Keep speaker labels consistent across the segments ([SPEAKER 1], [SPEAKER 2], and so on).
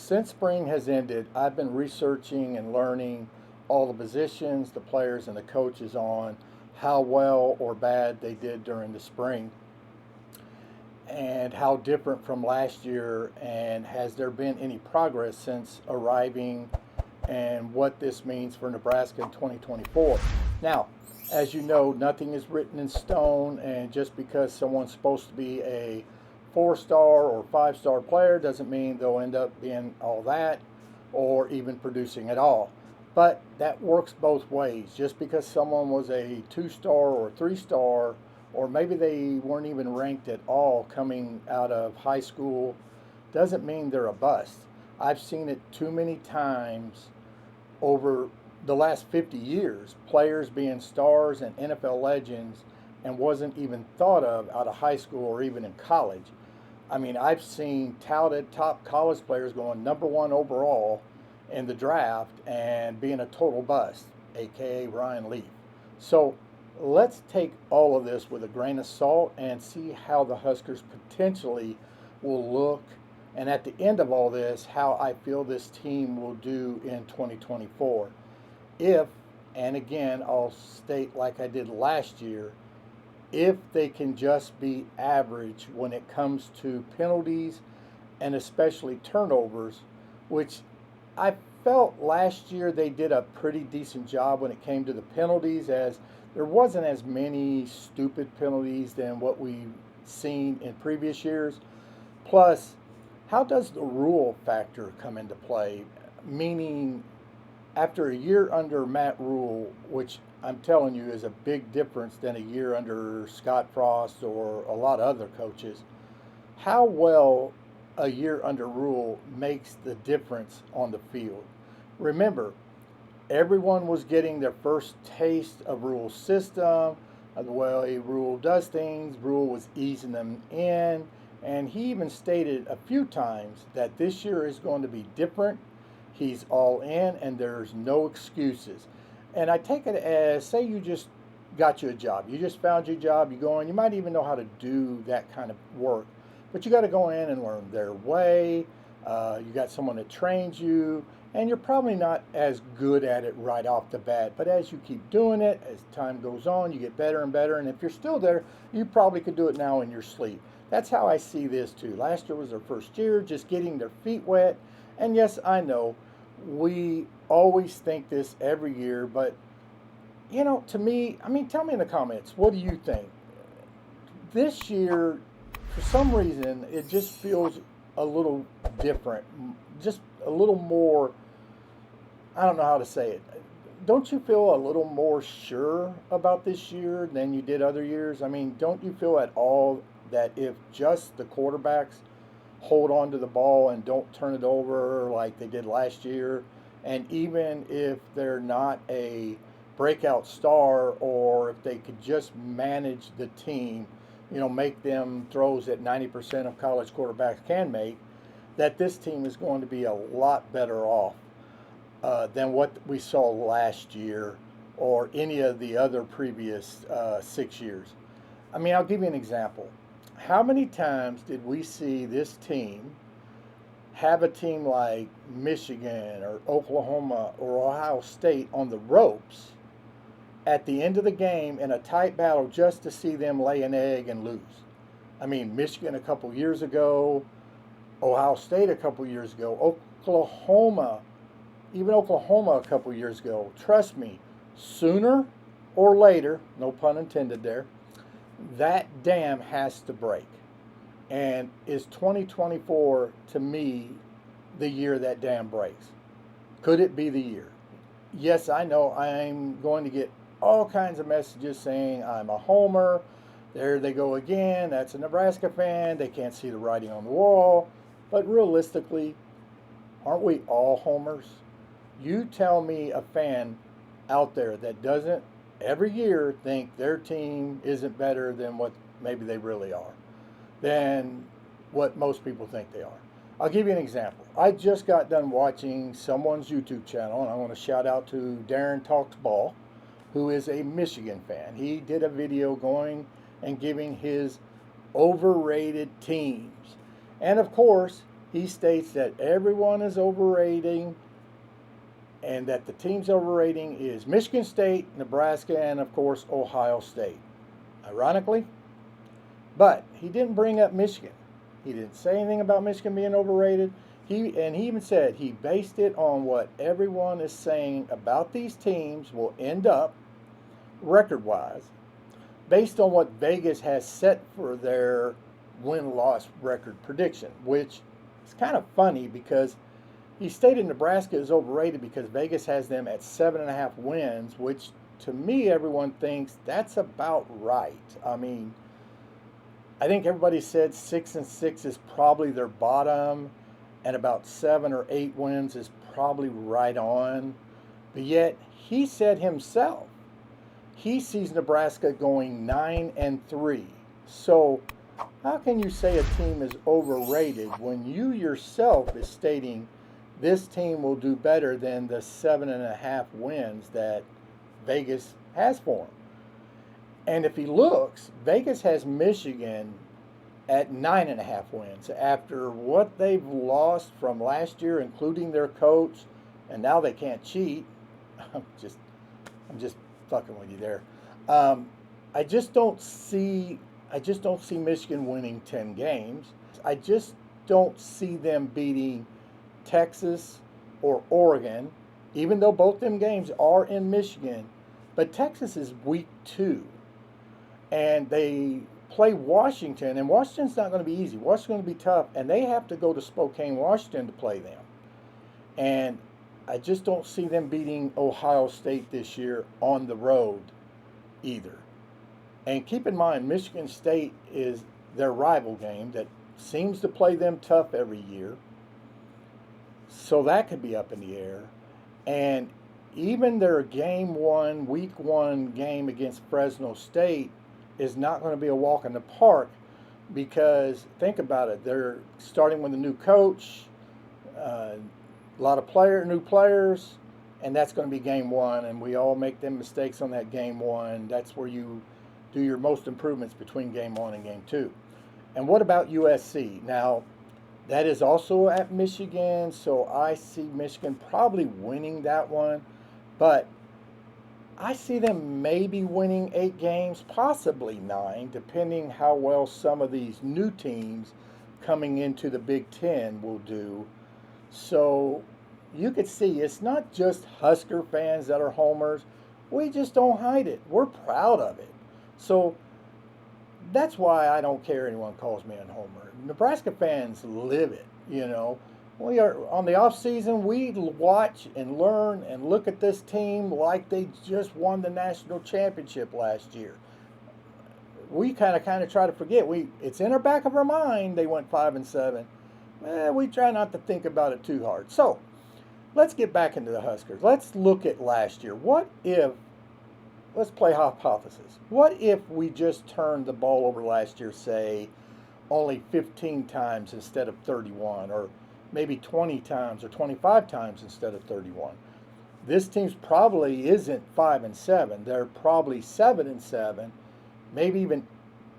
[SPEAKER 1] since spring has ended, I've been researching and learning all the positions, the players, and the coaches on how well or bad they did during the spring and how different from last year, and has there been any progress since arriving, and what this means for Nebraska in 2024. Now, as you know, nothing is written in stone, and just because someone's supposed to be a 4-star or 5-star player doesn't mean they'll end up being all that or even producing at all. But that works both ways. Just because someone was a 2-star or 3-star, or maybe they weren't even ranked at all coming out of high school, doesn't mean they're a bust. I've seen it too many times over the last 50 years, players being stars and NFL legends and wasn't even thought of out of high school or even in college. I mean, I've seen touted top college players going #1 overall in the draft and being a total bust, aka Ryan Leaf. So let's take all of this with a grain of salt and see how the Huskers potentially will look, and at the end of all this, how I feel this team will do in 2024. If, and again, I'll state like I did last year, if they can just be average when it comes to penalties and especially turnovers, which I felt last year they did a pretty decent job when it came to the penalties, as there wasn't as many stupid penalties than what we've seen in previous years. Plus, how does the rule factor come into play? Meaning, after a year under Matt Rule, which I'm telling you is a big difference than a year under Scott Frost or a lot of other coaches, how well a year under Rule makes the difference on the field. Remember, everyone was getting their first taste of Rule's system, of the way Rule does things. Rule was easing them in, and he even stated a few times that this year is going to be different. He's all in, and there's no excuses. And I take it as, say you just got you a job. You just found your job. You go in. You might even know how to do that kind of work. But you got to go in and learn their way. You got someone that trains you. And you're probably not as good at it right off the bat. But as you keep doing it, as time goes on, you get better and better. And if you're still there, you probably could do it now in your sleep. That's how I see this too. Last year was their first year, just getting their feet wet. And yes, I know we always think this every year, but you know, to me, I mean, tell me in the comments, what do you think? This year, for some reason, it just feels a little different, just a little more, I don't know how to say it. Don't you feel a little more sure about this year than you did other years? I mean, don't you feel at all that if just the quarterbacks hold on to the ball and don't turn it over like they did last year, and even if they're not a breakout star, or if they could just manage the team, you know, make them throws that 90% of college quarterbacks can make, that this team is going to be a lot better off than what we saw last year or any of the other previous 6 years. I mean, I'll give you an example. How many times did we see this team have a team like Michigan or Oklahoma or Ohio State on the ropes at the end of the game in a tight battle just to see them lay an egg and lose? I mean, Michigan a couple years ago, Ohio State a couple years ago, Oklahoma, even Oklahoma a couple years ago. Trust me, sooner or later, no pun intended there, that dam has to break. And is 2024, to me, the year that dam breaks? Could it be the year? Yes, I know I'm going to get all kinds of messages saying I'm a homer. There they go again. That's a Nebraska fan. They can't see the writing on the wall. But realistically, aren't we all homers? You tell me a fan out there that doesn't every year think their team isn't better than what maybe they really are, than what most people think they are. I'll give you an example. I just got done watching someone's YouTube channel, and I want to shout out to Darren Talks Ball, who is a Michigan fan. He did a video going and giving his overrated teams. And of course, he states that everyone is overrating and that the teams overrating is Michigan State, Nebraska, and of course Ohio State. Ironically, but he didn't bring up Michigan. He didn't say anything about Michigan being overrated. He even said he based it on what everyone is saying about these teams will end up record-wise, based on what Vegas has set for their win-loss record prediction, which is kind of funny because he stated Nebraska is overrated because Vegas has them at 7.5 wins, which to me everyone thinks that's about right. I mean, I think everybody said 6-6 is probably their bottom, and about 7 or 8 wins is probably right on. But yet he said himself he sees Nebraska going 9-3. So how can you say a team is overrated when you yourself is stating this team will do better than the 7.5 wins that Vegas has for them? And if he looks, Vegas has Michigan at 9.5 wins after what they've lost from last year, including their coach, and now they can't cheat. I'm just fucking with you there. I just don't see Michigan winning 10 games. I just don't see them beating Texas or Oregon, even though both them games are in Michigan. But Texas is week 2, and they play Washington, and Washington's not going to be easy. Washington's going to be tough, and they have to go to Spokane, Washington to play them. And I just don't see them beating Ohio State this year on the road either. And keep in mind, Michigan State is their rival game that seems to play them tough every year. So that could be up in the air. And even their week 1 game against Fresno State is not going to be a walk in the park because, think about it, they're starting with a new coach, a lot of new players, and that's going to be game 1, and we all make them mistakes on that game 1. That's where you do your most improvements between game 1 and game 2. And what about USC? Now, that is also at Michigan, so I see Michigan probably winning that one, but I see them maybe winning 8 games, possibly 9, depending how well some of these new teams coming into the Big Ten will do. So you could see it's not just Husker fans that are homers. We just don't hide it. We're proud of it. So that's why I don't care anyone calls me a homer. Nebraska fans live it, you know. We are on the off season. We watch and learn and look at this team like they just won the national championship last year. We kind of try to forget. It's in our back of our mind. They went 5-7. We try not to think about it too hard. So let's get back into the Huskers. Let's look at last year. Let's play hypothesis. What if we just turned the ball over last year, say, only 15 times instead of 31, or maybe 20 times or 25 times instead of 31? This team's probably isn't 5-7. They're probably 7-7, maybe even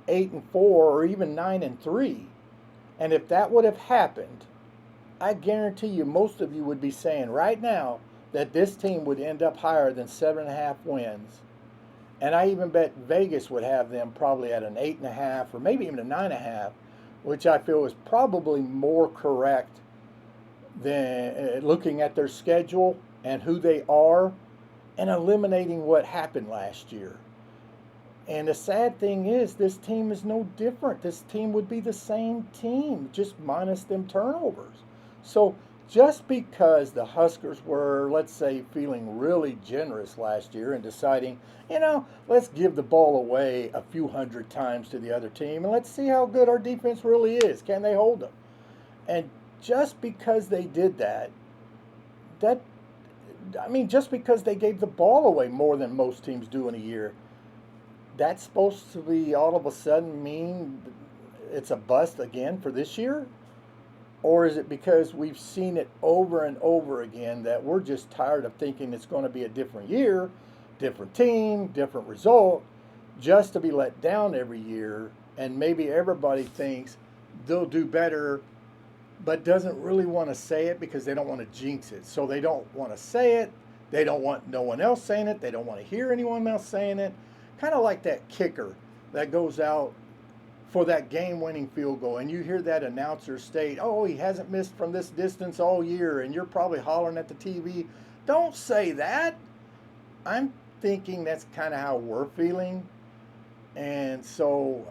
[SPEAKER 1] 8-4, or even 9-3. And if that would have happened, I guarantee you most of you would be saying right now that this team would end up higher than 7.5 wins. And I even bet Vegas would have them probably at an 8.5 or maybe even a 9.5, which I feel is probably more correct than looking at their schedule and who they are and eliminating what happened last year. And the sad thing is, this team is no different. This team would be the same team, just minus them turnovers. So just because the Huskers were, let's say, feeling really generous last year and deciding, let's give the ball away a few hundred times to the other team and let's see how good our defense really is. Can they hold them? And just because they did that, just because they gave the ball away more than most teams do in a year, that's supposed to be all of a sudden mean it's a bust again for this year? Or is it because we've seen it over and over again that we're just tired of thinking it's going to be a different year, different team, different result, just to be let down every year, and maybe everybody thinks they'll do better but doesn't really want to say it because they don't want to jinx it. So they don't want to say it. They don't want no one else saying it. They don't want to hear anyone else saying it. Kind of like that kicker that goes out for that game-winning field goal, and you hear that announcer state, "Oh, he hasn't missed from this distance all year," and you're probably hollering at the TV. Don't say that. I'm thinking that's kind of how we're feeling. And so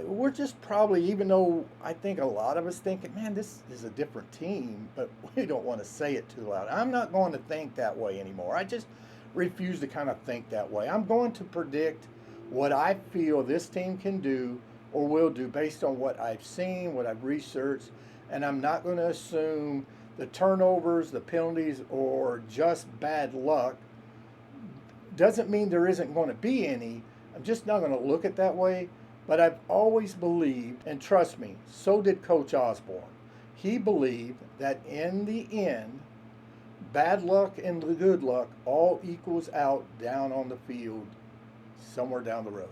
[SPEAKER 1] we're just probably, even though I think a lot of us thinking, man, this is a different team, but we don't want to say it too loud. I'm not going to think that way anymore. I just refuse to kind of think that way. I'm going to predict what I feel this team can do or will do based on what I've seen, what I've researched, and I'm not going to assume the turnovers, the penalties, or just bad luck. Doesn't mean there isn't going to be any. I'm just not going to look at it that way. But I've always believed, and trust me, so did Coach Osborne. He believed that in the end, bad luck and the good luck all equals out down on the field somewhere down the road.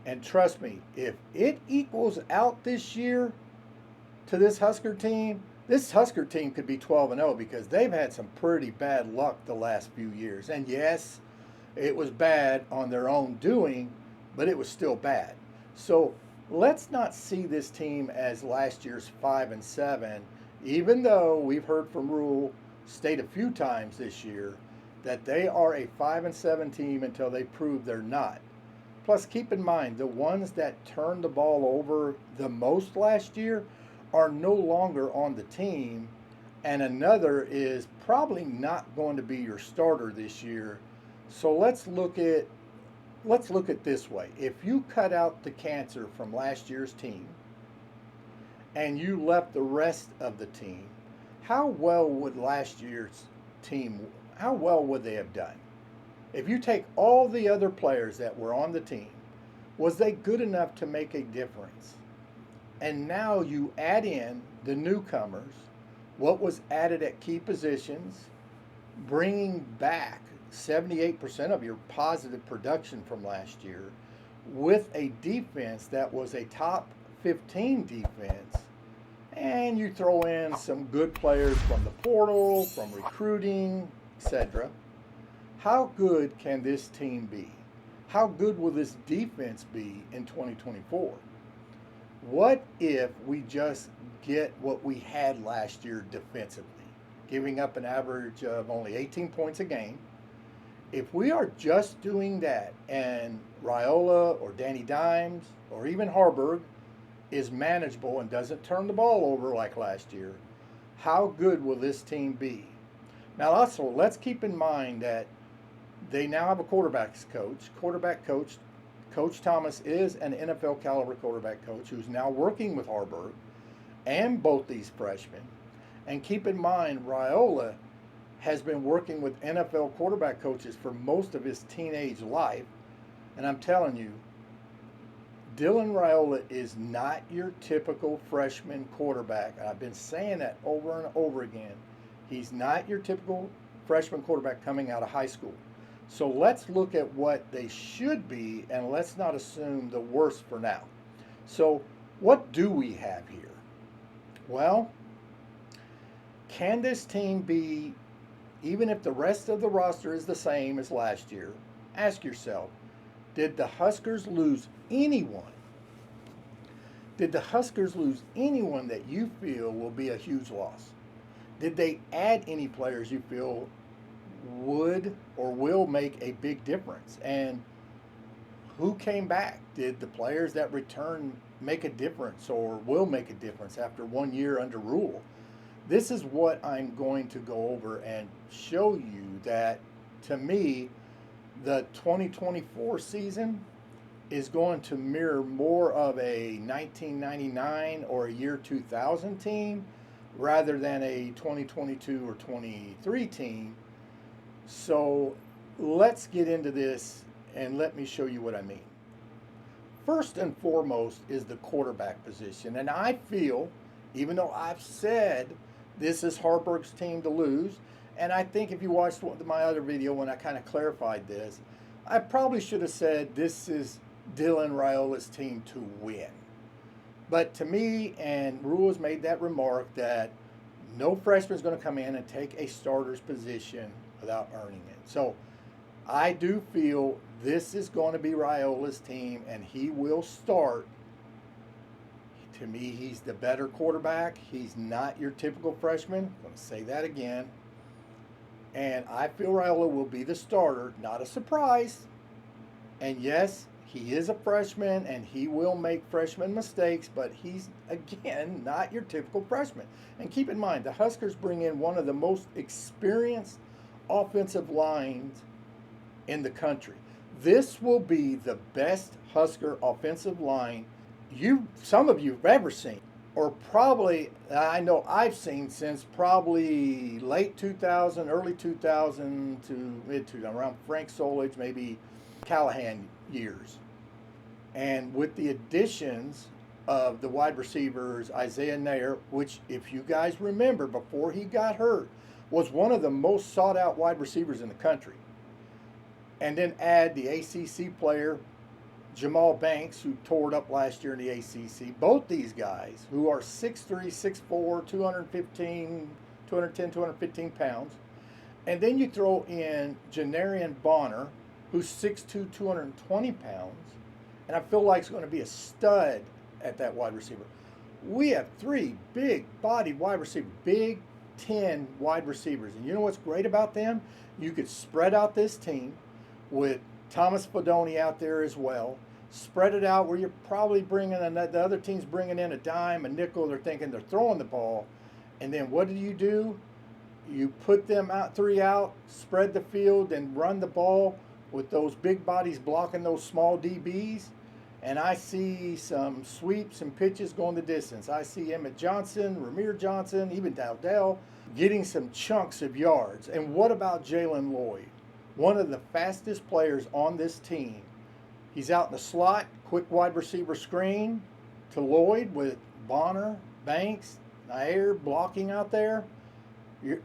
[SPEAKER 1] And trust me, if it equals out this year to this Husker team could be 12-0 because they've had some pretty bad luck the last few years. And yes, it was bad on their own doing, but it was still bad. So let's not see this team as last year's 5-7, even though we've heard from Rule state a few times this year that they are a 5-7 team until they prove they're not. Plus, keep in mind, the ones that turned the ball over the most last year are no longer on the team, and another is probably not going to be your starter this year. So let's look at this way. If you cut out the cancer from last year's team and you left the rest of the team, how well would last year's team, how well would they have done? If you take all the other players that were on the team, was they good enough to make a difference? And now you add in the newcomers, what was added at key positions, bringing back 78% of your positive production from last year with a defense that was a top 15 defense, and you throw in some good players from the portal, from recruiting, etc. How good can this team be? How good will this defense be in 2024? What if we just get what we had last year defensively, giving up an average of only 18 points a game? If we are just doing that and Raiola or Danny Dimes or even Harburg is manageable and doesn't turn the ball over like last year, how good will this team be? Now also, let's keep in mind that they now have a quarterback coach. Coach Thomas is an NFL caliber quarterback coach who's now working with Harburg and both these freshmen. And keep in mind, Raiola has been working with NFL quarterback coaches for most of his teenage life. And I'm telling you, Dylan Raiola is not your typical freshman quarterback. I've been saying that over and over again. He's not your typical freshman quarterback coming out of high school. So let's look at what they should be, and let's not assume the worst for now. So what do we have here? Well, can this team be, even if the rest of the roster is the same as last year, ask yourself, did the Huskers lose anyone? Did the Huskers lose anyone that you feel will be a huge loss? Did they add any players you feel would or will make a big difference? And who came back? Did the players that returned make a difference or will make a difference after 1 year under Rule? This is what I'm going to go over and show you that, to me, the 2024 season is going to mirror more of a 1999 or a year 2000 team rather than a 2022 or 23 team. So let's get into this and let me show you what I mean. First and foremost is the quarterback position. And I feel, even though I've said this is Harburg's team to lose, and I think if you watched my other video when I kind of clarified this, I probably should have said this is Dylan Raiola's team to win. But to me, and Rule has made that remark that no freshman is going to come in and take a starter's position without earning it. So I do feel this is going to be Raiola's team, and he will start. To me, he's the better quarterback. He's not your typical freshman. I'm going to say that again. And I feel Raiola will be the starter, not a surprise. And yes, he is a freshman and he will make freshman mistakes, but he's, again, not your typical freshman. And keep in mind, the Huskers bring in one of the most experienced offensive lines in the country. This will be the best Husker offensive line some of you've ever seen, or probably I know I've seen since probably late 2000, early 2000 to mid 2000, around Frank Solich, maybe Callahan years. And with the additions of the wide receivers, Isaiah Nair, which, if you guys remember, before he got hurt, was one of the most sought out wide receivers in the country. And then add the ACC player, Jamal Banks, who tore it up last year in the ACC. Both these guys, who are 6'3", 6'4", 210, 215 pounds. And then you throw in Janarian Bonner, who's 6'2", 220 pounds. And I feel like he's going to be a stud at that wide receiver. We have three big-bodied wide receivers, Big Ten wide receivers. And you know what's great about them? You could spread out this team with Thomas Fedoni out there as well. Spread it out where you're probably bringing the other team's bringing in a dime, a nickel. They're thinking they're throwing the ball. And then what do? You put them out, three out, spread the field, and run the ball with those big bodies blocking those small DBs. And I see some sweeps and pitches going the distance. I see Emmett Johnson, Ramir Johnson, even Dowdell getting some chunks of yards. And what about Jalen Lloyd? One of the fastest players on this team. He's out in the slot, quick wide receiver screen to Lloyd with Bonner, Banks, Nair blocking out there.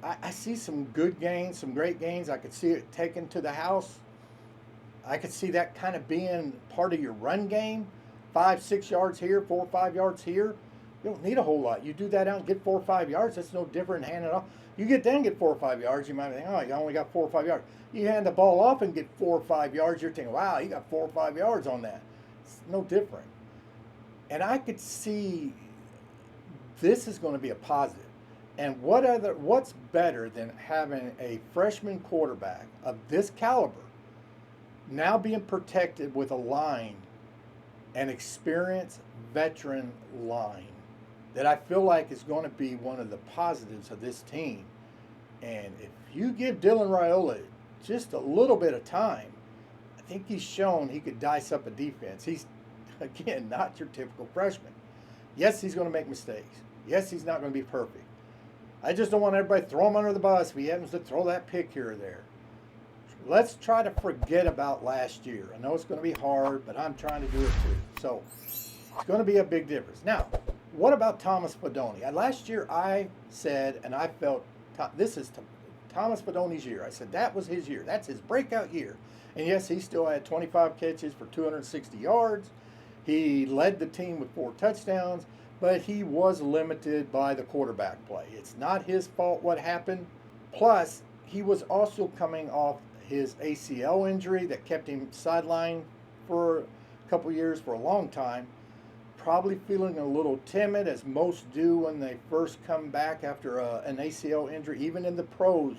[SPEAKER 1] I see some good gains, some great gains. I could see it taken to the house. I could see that kind of being part of your run game. 5-6 yards here, 4 or 5 yards here. You don't need a whole lot. You do that out and get 4 or 5 yards. That's no different than handing it off. You get down and get 4 or 5 yards. You might think, oh, you only got 4 or 5 yards. You hand the ball off and get 4 or 5 yards. You're thinking, wow, you got 4 or 5 yards on that. It's no different. And I could see this is going to be a positive. And what's better than having a freshman quarterback of this caliber now being protected with a line, an experienced veteran line that I feel like is going to be one of the positives of this team. And if you give Dylan Raiola just a little bit of time, I think he's shown he could dice up a defense. He's, again, not your typical freshman. Yes, he's going to make mistakes. Yes, he's not going to be perfect. I just don't want everybody to throw him under the bus if he happens to throw that pick here or there. Let's try to forget about last year. I know it's going to be hard, but I'm trying to do it too. So it's going to be a big difference. Now, what about Thomas Fedoni? Last year I said, and I felt, this is Thomas Fedoni's year. I said that was his year. That's his breakout year. And yes, he still had 25 catches for 260 yards. He led the team with 4 touchdowns, but he was limited by the quarterback play. It's not his fault what happened. Plus, he was also coming off his ACL injury that kept him sidelined for a couple years, for a long time. Probably feeling a little timid, as most do when they first come back after an ACL injury. Even in the pros,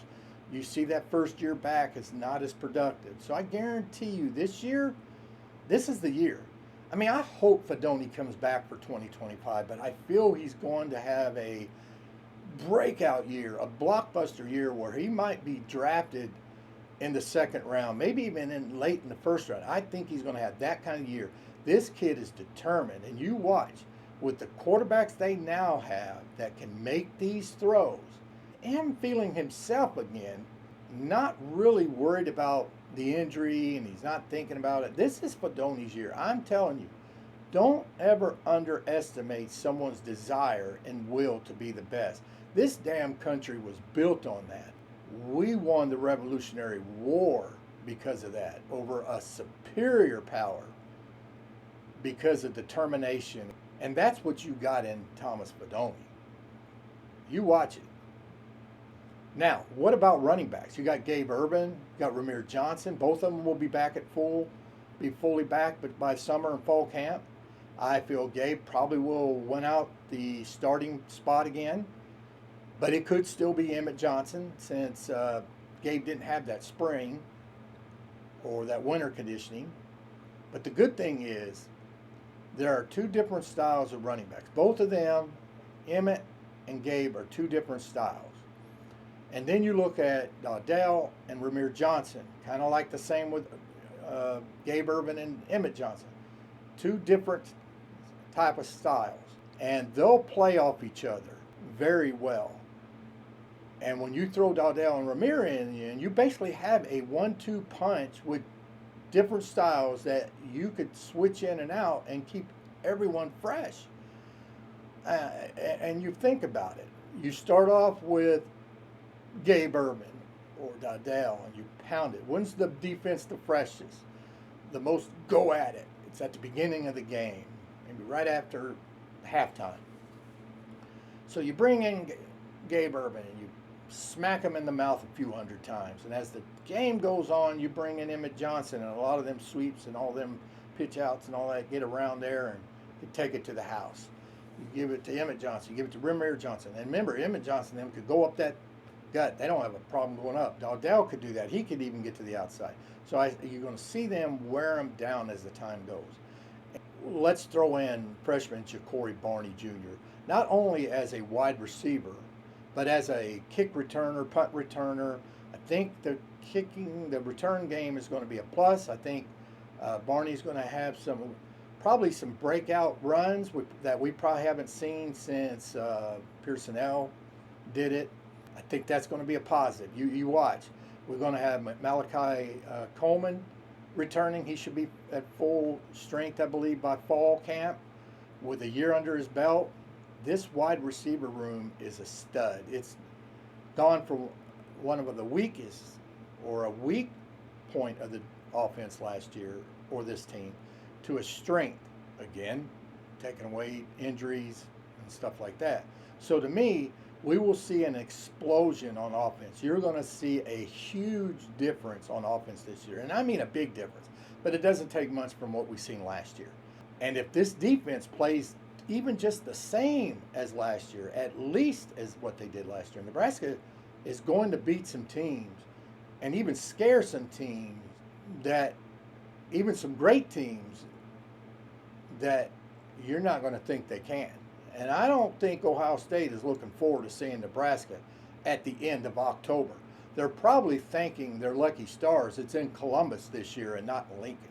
[SPEAKER 1] you see that first year back is not as productive. So I guarantee you this year, this is the year. I mean, I hope Fedoni comes back for 2025, but I feel he's going to have a breakout year, a blockbuster year where he might be drafted in the second round, maybe even late in the first round. I think he's going to have that kind of year. This kid is determined, and you watch with the quarterbacks they now have that can make these throws, and feeling himself again, not really worried about the injury, and he's not thinking about it. This is Fedoni's year. I'm telling you, don't ever underestimate someone's desire and will to be the best. This damn country was built on that. We won the Revolutionary War because of that, over a superior power, because of determination. And that's what you got in Thomas Fidone. You watch it. Now, what about running backs? You got Gabe Urban, you got Ramir Johnson. Both of them will be back be fully back, but by summer and fall camp. I feel Gabe probably will win out the starting spot again, but it could still be Emmett Johnson since Gabe didn't have that spring or that winter conditioning. But the good thing is there are two different styles of running backs. Both of them, Emmett and Gabe, are two different styles. And then you look at Dell and Ramir Johnson, kind of like the same with Gabe Urban and Emmett Johnson. Two different type of styles. And they'll play off each other very well. And when you throw Dell and Ramir in, you basically have a 1-2 punch with different styles that you could switch in and out and keep everyone fresh. And you think about it. You start off with Gabe Urban or Dell and you pound it. When's the defense the freshest? The most go at it? It's at the beginning of the game, maybe right after halftime. So you bring in Gabe Urban and you smack him in the mouth a few hundred times. And as the game goes on, you bring in Emmett Johnson, and a lot of them sweeps and all them pitch outs and all that get around there and you take it to the house. You give it to Emmett Johnson, you give it to Ramir Johnson. And remember, Emmett Johnson them could go up that gut. They don't have a problem going up. Dell could do that. He could even get to the outside. So you're going to see them wear them down as the time goes. Let's throw in freshman Ja'Cory Barney Jr., not only as a wide receiver, but as a kick returner, punt returner. I think the return game is going to be a plus. I think Barney's going to have probably some breakout runs that we probably haven't seen since Pearsonell did it. I think that's going to be a positive. You watch. We're going to have Malachi Coleman returning. He should be at full strength, I believe, by fall camp with a year under his belt. This wide receiver room is a stud. It's gone from one of the weakest or a weak point of the offense last year or this team to a strength again, taking away injuries and stuff like that. So to me, we will see an explosion on offense. You're going to see a huge difference on offense this year. And I mean a big difference. But it doesn't take much from what we've seen last year. And if this defense plays even just the same as last year, at least as what they did last year, Nebraska is going to beat some teams and even scare some teams that, even some great teams that you're not going to think they can. And I don't think Ohio State is looking forward to seeing Nebraska at the end of October. They're probably thanking their lucky stars it's in Columbus this year and not in Lincoln.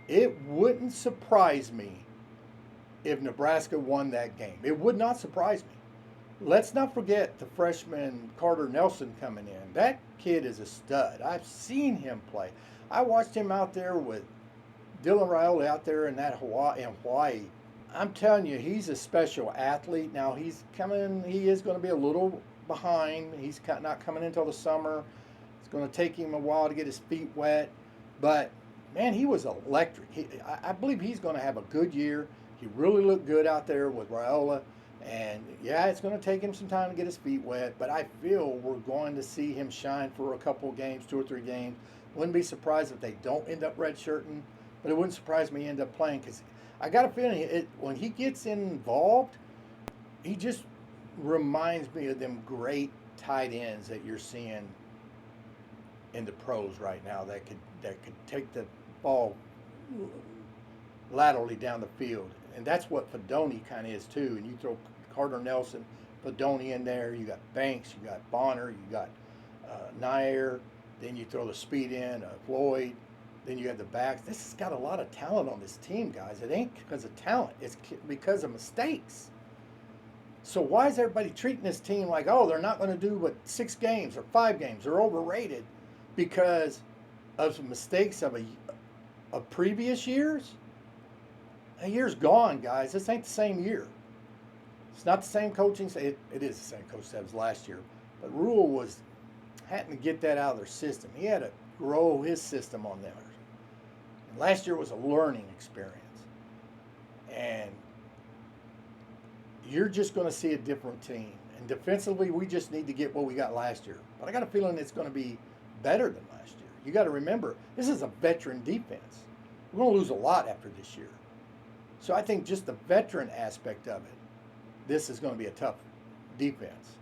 [SPEAKER 1] It wouldn't surprise me if Nebraska won that game. It would not surprise me. Let's not forget the freshman Carter Nelson coming in. That kid is a stud. I've seen him play. I watched him out there with Dylan Raiola out there in Hawaii. I'm telling you, he's a special athlete. Now he is going to be a little behind. He's not coming until the summer. It's going to take him a while to get his feet wet. But, man, he was electric. I believe he's going to have a good year. He really looked good out there with Raiola. And, yeah, it's going to take him some time to get his feet wet. But I feel we're going to see him shine for a couple of games, 2 or 3 games. Wouldn't be surprised if they don't end up redshirting. But it wouldn't surprise me end up playing because I got a feeling when he gets involved, he just reminds me of them great tight ends that you're seeing in the pros right now that could take the ball laterally down the field. And that's what Fidone kind of is too. And you throw Carter Nelson, Fidone in there, you got Banks, you got Bonner, you got Nair, then you throw the speed in, Floyd. Then you have the backs. This has got a lot of talent on this team, guys. It ain't because of talent. It's because of mistakes. So why is everybody treating this team like, oh, they're not going to do but 6 games or 5 games? They're overrated because of some mistakes of previous years? A year's gone, guys. This ain't the same year. It's not the same coaching. It is the same coach that was last year. But Rule hadn't to get that out of their system. He had to grow his system on them. And last year was a learning experience. And you're just going to see a different team. And defensively, we just need to get what we got last year. But I got a feeling it's going to be better than last year. You got to remember, this is a veteran defense. We're going to lose a lot after this year. So I think just the veteran aspect of it, this is going to be a tough defense.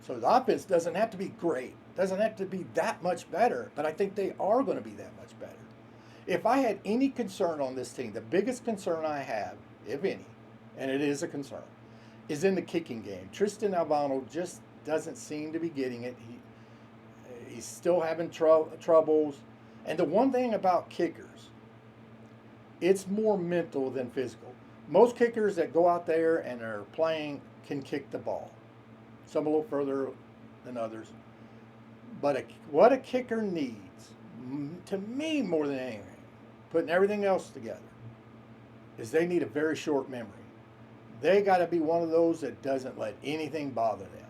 [SPEAKER 1] So the offense doesn't have to be great, doesn't have to be that much better, but I think they are going to be that much better. If I had any concern on this team, the biggest concern I have, if any, and it is a concern, is in the kicking game. Tristan Albano just doesn't seem to be getting it. He's still having troubles. And the one thing about kickers, it's more mental than physical. Most kickers that go out there and are playing can kick the ball. Some a little further than others. But what a kicker needs, to me more than anything, putting everything else together, is they need a very short memory. They got to be one of those that doesn't let anything bother them.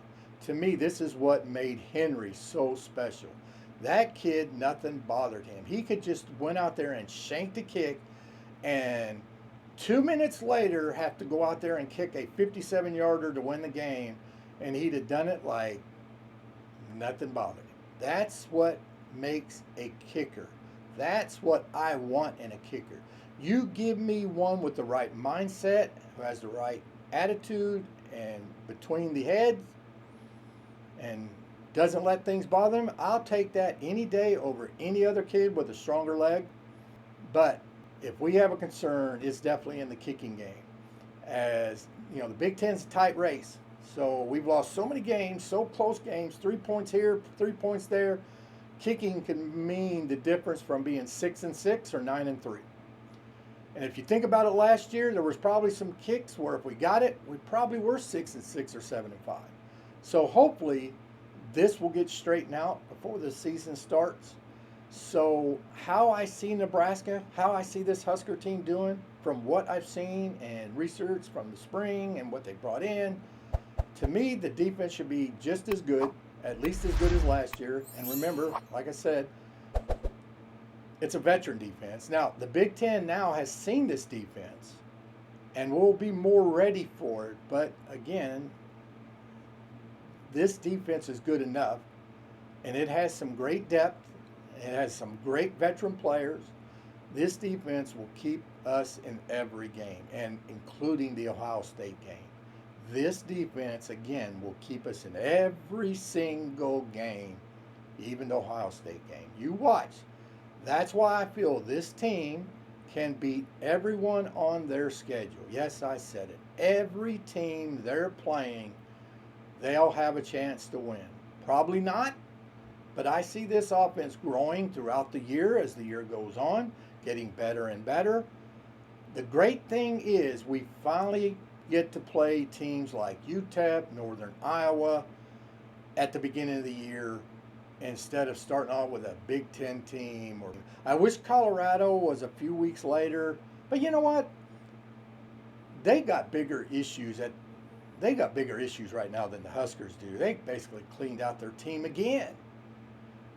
[SPEAKER 1] To me, this is what made Henry so special. That kid, nothing bothered him. He could just went out there and shanked a kick, and 2 minutes later have to go out there and kick a 57-yarder to win the game, and he'd have done it like nothing bothered him. That's what makes a kicker. That's what I want in a kicker. You give me one with the right mindset, who has the right attitude and between the heads and doesn't let things bother him, I'll take that any day over any other kid with a stronger leg. But if we have a concern, it's definitely in the kicking game. As you know, the Big Ten's a tight race. So we've lost so many games, so close games, 3 points here, 3 points there. Kicking can mean the difference from being 6-6 or 9-3. And if you think about it, last year there was probably some kicks where if we got it, we probably were 6-6 or 7-5. So hopefully this will get straightened out before the season starts. So how I see Nebraska, how I see this Husker team doing, from what I've seen and research from the spring and what they brought in, to me the defense should be just as good, at least as good as last year. And remember, like I said, it's a veteran defense. Now, the Big Ten now has seen this defense and will be more ready for it. But again, this defense is good enough, and it has some great depth. It has some great veteran players. This defense will keep us in every game, and including the Ohio State game. This defense, again, will keep us in every single game, even the Ohio State game. You watch. That's why I feel this team can beat everyone on their schedule. Yes, I said it. Every team they're playing, they'll have a chance to win. Probably not, but I see this offense growing throughout the year as the year goes on, getting better and better. The great thing is we finally get to play teams like UTEP, Northern Iowa at the beginning of the year instead of starting off with a Big Ten team. Or I wish Colorado was a few weeks later, but you know what? They got bigger issues right now than the Huskers do. They basically cleaned out their team again.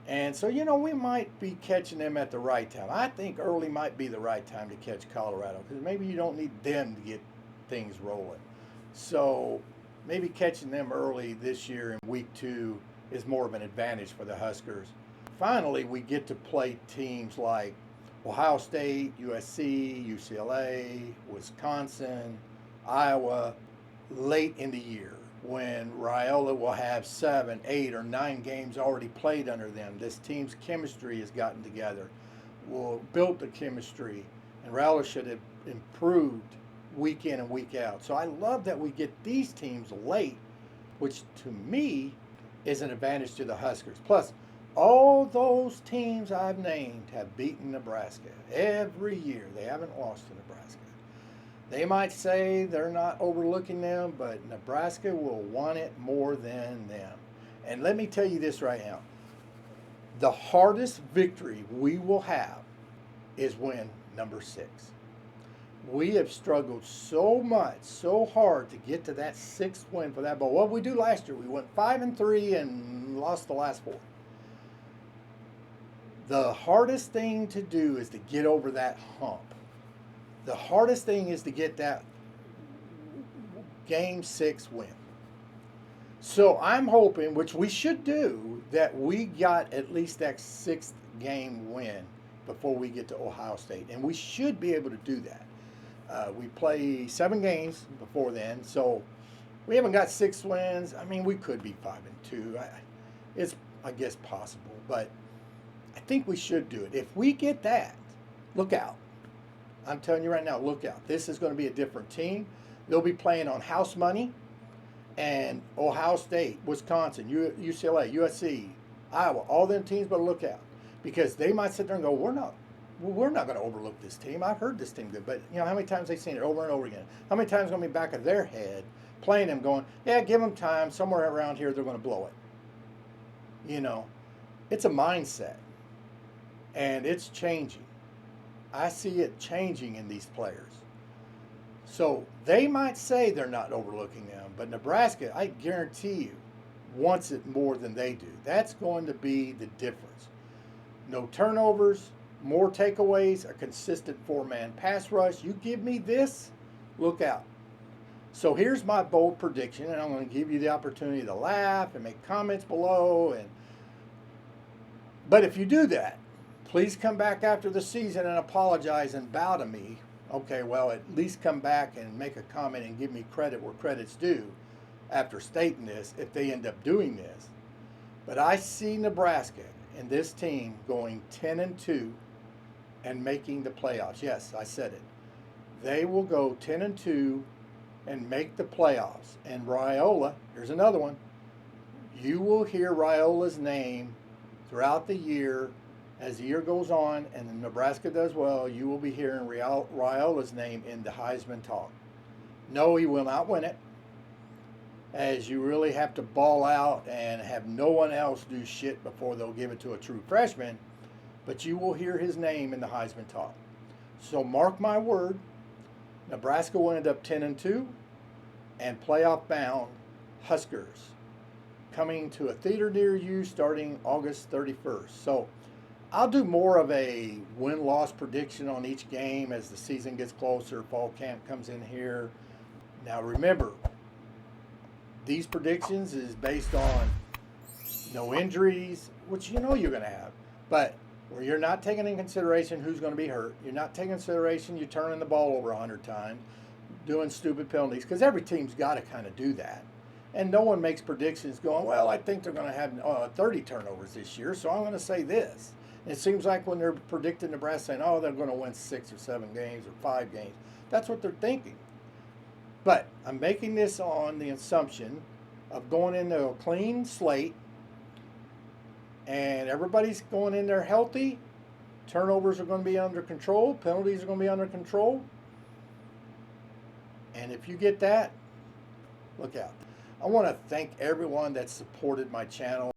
[SPEAKER 1] And so, you know, we might be catching them at the right time. I think early might be the right time to catch Colorado, because maybe you don't need them to get things rolling. So maybe catching them early this year in week 2 is more of an advantage for the Huskers. Finally, we get to play teams like Ohio State, USC, UCLA, Wisconsin, Iowa late in the year, when Raiola will have 7, 8, or 9 games already played under them. This team's chemistry has gotten together. We'll build the chemistry, and Raiola should have improved week in and week out. So I love that we get these teams late, which to me is an advantage to the Huskers. Plus, all those teams I've named have beaten Nebraska every year. They haven't lost to Nebraska. They might say they're not overlooking them, but Nebraska will want it more than them. And let me tell you this right now. The hardest victory we will have is win number 6. We have struggled so much, so hard to get to that 6th win for that bowl. What did we do last year? We went 5-3 and lost the last 4. The hardest thing to do is to get over that hump. The hardest thing is to get that Game 6 win. So I'm hoping, which we should do, that we got at least that 6th game win before we get to Ohio State. And we should be able to do that. We play 7 games before then, so we haven't got 6 wins. I mean, we could be 5-2. It's, I guess, possible, but I think we should do it. If we get that, look out. I'm telling you right now, look out. This is going to be a different team. They'll be playing on house money, and Ohio State, Wisconsin, UCLA, USC, Iowa, all them teams better look out, because they might sit there and go, we're not going to overlook this team. I've heard this team good, but you know how many times they've seen it over and over again. How many times going to be back of their head playing them, going, yeah, give them time. Somewhere around here they're going to blow it. You know, it's a mindset, and it's changing. I see it changing in these players. So they might say they're not overlooking them, but Nebraska, I guarantee you, wants it more than they do. That's going to be the difference. No turnovers, more takeaways, a consistent 4-man pass rush. You give me this, look out. So here's my bold prediction, and I'm going to give you the opportunity to laugh and make comments below. But if you do that, please come back after the season and apologize and bow to me. Okay, well, at least come back and make a comment and give me credit where credit's due after stating this, if they end up doing this. But I see Nebraska and this team going 10-2 and making the playoffs. Yes, I said it. They will go 10-2 and make the playoffs. And Raiola, here's another one. You will hear Raiola's name throughout the year. As the year goes on and Nebraska does well, you will be hearing Raiola's name in the Heisman talk. No, he will not win it, as you really have to ball out and have no one else do shit before they'll give it to a true freshman, but you will hear his name in the Heisman talk. So mark my word, Nebraska will end up 10-2 and playoff bound Huskers, coming to a theater near you starting August 31st. So I'll do more of a win-loss prediction on each game as the season gets closer, fall camp comes in here. Now remember, these predictions is based on no injuries, which you know you're going to have, but where you're not taking in consideration who's going to be hurt. You're not taking consideration you turning the ball over 100 times, doing stupid penalties, because every team's got to kind of do that. And no one makes predictions going, well, I think they're going to have 30 turnovers this year, so I'm going to say this. And it seems like when they're predicting Nebraska saying, oh, they're going to win 6 or 7 games or 5 games, that's what they're thinking. But I'm making this on the assumption of going into a clean slate, and everybody's going in there healthy. Turnovers are going to be under control. Penalties are going to be under control. And if you get that, look out. I want to thank everyone that supported my channel.